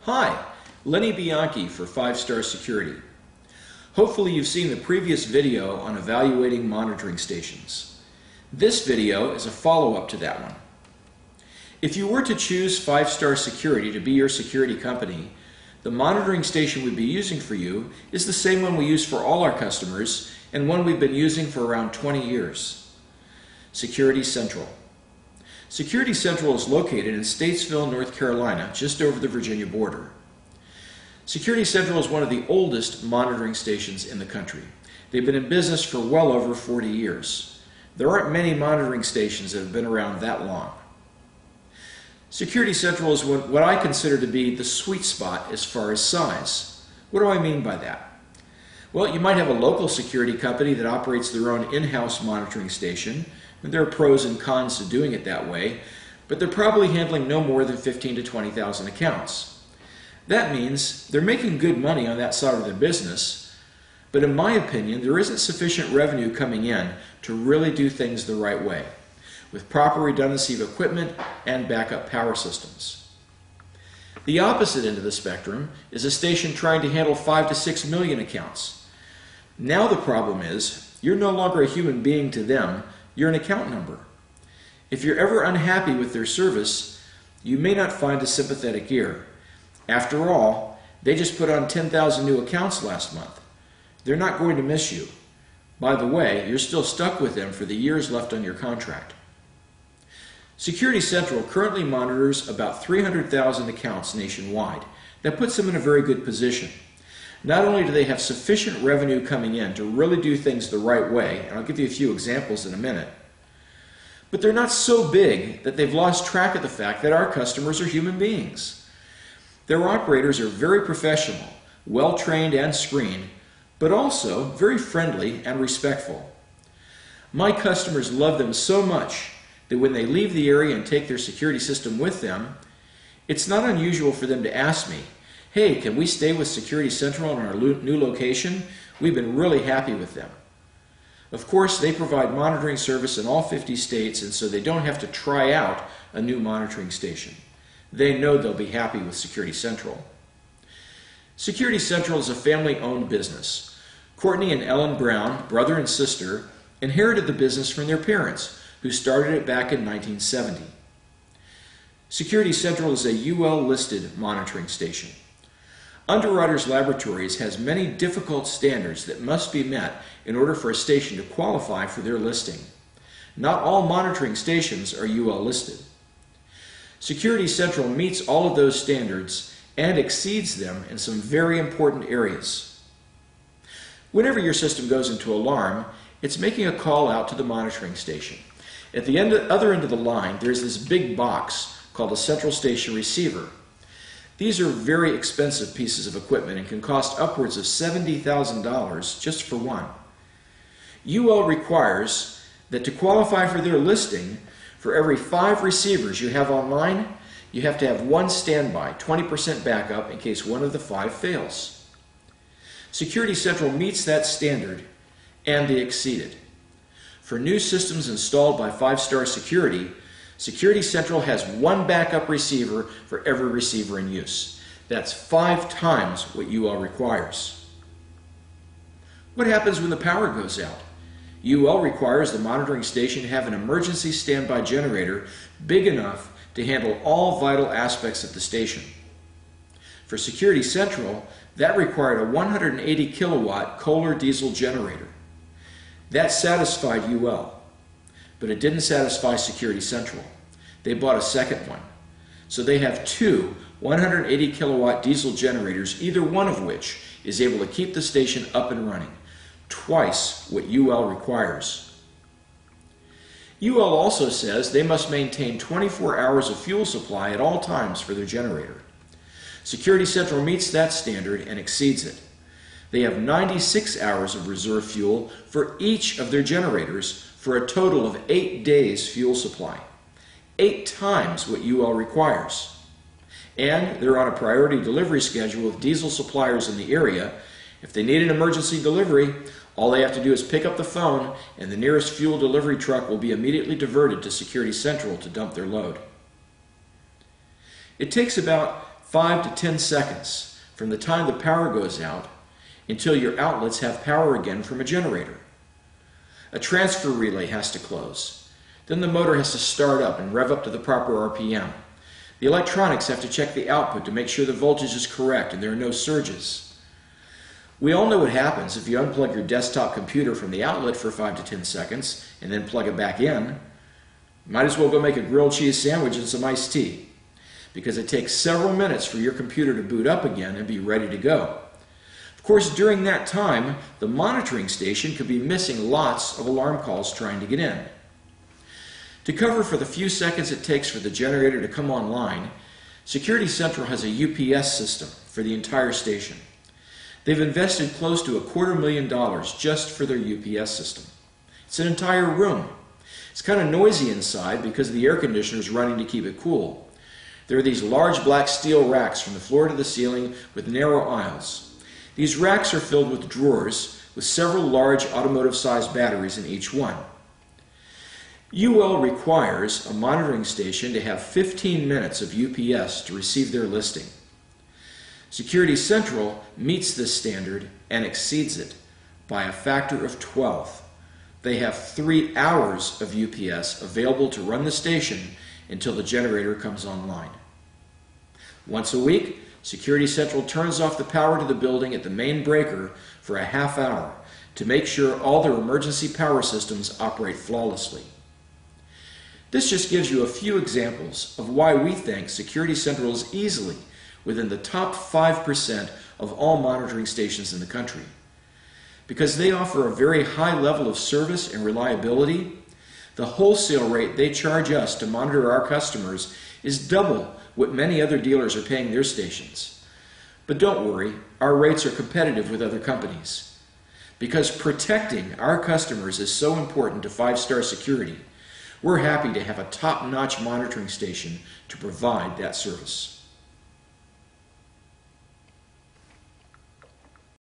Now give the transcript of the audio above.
Hi, Lenny Bianchi for 5-Star Security. Hopefully you've seen the previous video on evaluating monitoring stations. This video is a follow-up to that one. If you were to choose 5-Star Security to be your security company, the monitoring station we'd be using for you is the same one we use for all our customers and one we've been using for around 20 years. Security Central. Security Central is located in Statesville, North Carolina, just over the Virginia border. Security Central is one of the oldest monitoring stations in the country. They've been in business for well over 40 years. There aren't many monitoring stations that have been around that long. Security Central is what I consider to be the sweet spot as far as size. What do I mean by that? Well, you might have a local security company that operates their own in-house monitoring station, and there are pros and cons to doing it that way, but they're probably handling no more than 15,000 to 20,000 accounts. That means they're making good money on that side of their business, but in my opinion, there isn't sufficient revenue coming in to really do things the right way, with proper redundancy of equipment and backup power systems. The opposite end of the spectrum is a station trying to handle 5 to 6 million accounts. Now the problem is, you're no longer a human being to them, you're an account number. If you're ever unhappy with their service, you may not find a sympathetic ear. After all, they just put on 10,000 new accounts last month. They're not going to miss you. By the way, you're still stuck with them for the years left on your contract. Security Central currently monitors about 300,000 accounts nationwide. That puts them in a very good position. Not only do they have sufficient revenue coming in to really do things the right way, and I'll give you a few examples in a minute, but they're not so big that they've lost track of the fact that our customers are human beings. Their operators are very professional, well-trained and screened, but also very friendly and respectful. My customers love them so much that when they leave the area and take their security system with them, it's not unusual for them to ask me, "Hey, can we stay with Security Central in our new location? We've been really happy with them." Of course, they provide monitoring service in all 50 states, and so they don't have to try out a new monitoring station. They know they'll be happy with Security Central. Security Central is a family-owned business. Courtney and Ellen Brown, brother and sister, inherited the business from their parents, who started it back in 1970. Security Central is a UL-listed monitoring station. Underwriters Laboratories has many difficult standards that must be met in order for a station to qualify for their listing. Not all monitoring stations are UL listed. Security Central meets all of those standards and exceeds them in some very important areas. Whenever your system goes into alarm, it's making a call out to the monitoring station. At the other end of the line, there's this big box called a central station receiver. These are very expensive pieces of equipment and can cost upwards of $70,000 just for one. UL requires that to qualify for their listing, for every 5 receivers you have online, you have to have one standby, 20% backup in case one of the 5 fails. Security Central meets that standard, and they exceed it. For new systems installed by 5-Star Security, Security Central has one backup receiver for every receiver in use. That's 5 times what UL requires. What happens when the power goes out? UL requires the monitoring station to have an emergency standby generator big enough to handle all vital aspects of the station. For Security Central, that required a 180 kilowatt Kohler diesel generator. That satisfied UL. But it didn't satisfy Security Central. They bought a second one. So they have 2 180 kilowatt diesel generators, either one of which is able to keep the station up and running, twice what UL requires. UL also says they must maintain 24 hours of fuel supply at all times for their generator. Security Central meets that standard and exceeds it. They have 96 hours of reserve fuel for each of their generators for a total of 8 days fuel supply. 8 times what UL requires. And they're on a priority delivery schedule with diesel suppliers in the area. If they need an emergency delivery, all they have to do is pick up the phone and the nearest fuel delivery truck will be immediately diverted to Security Central to dump their load. It takes about 5 to 10 seconds from the time the power goes out until your outlets have power again from a generator. A transfer relay has to close. Then the motor has to start up and rev up to the proper RPM. The electronics have to check the output to make sure the voltage is correct and there are no surges. We all know what happens if you unplug your desktop computer from the outlet for 5 to 10 seconds and then plug it back in. Might as well go make a grilled cheese sandwich and some iced tea, because it takes several minutes for your computer to boot up again and be ready to go. Of course, during that time, the monitoring station could be missing lots of alarm calls trying to get in. To cover for the few seconds it takes for the generator to come online, Security Central has a UPS system for the entire station. They've invested close to $250,000 just for their UPS system. It's an entire room. It's kind of noisy inside because the air conditioner is running to keep it cool. There are these large black steel racks from the floor to the ceiling with narrow aisles. These racks are filled with drawers with several large automotive-sized batteries in each one. UL requires a monitoring station to have 15 minutes of UPS to receive their listing. Security Central meets this standard and exceeds it by a factor of 12. They have 3 hours of UPS available to run the station until the generator comes online. Once a week, Security Central turns off the power to the building at the main breaker for a half hour to make sure all their emergency power systems operate flawlessly. This just gives you a few examples of why we think Security Central is easily within the top 5% of all monitoring stations in the country. Because they offer a very high level of service and reliability, the wholesale rate they charge us to monitor our customers is double what many other dealers are paying their stations. But don't worry, our rates are competitive with other companies. Because protecting our customers is so important to 5-star security, we're happy to have a top-notch monitoring station to provide that service.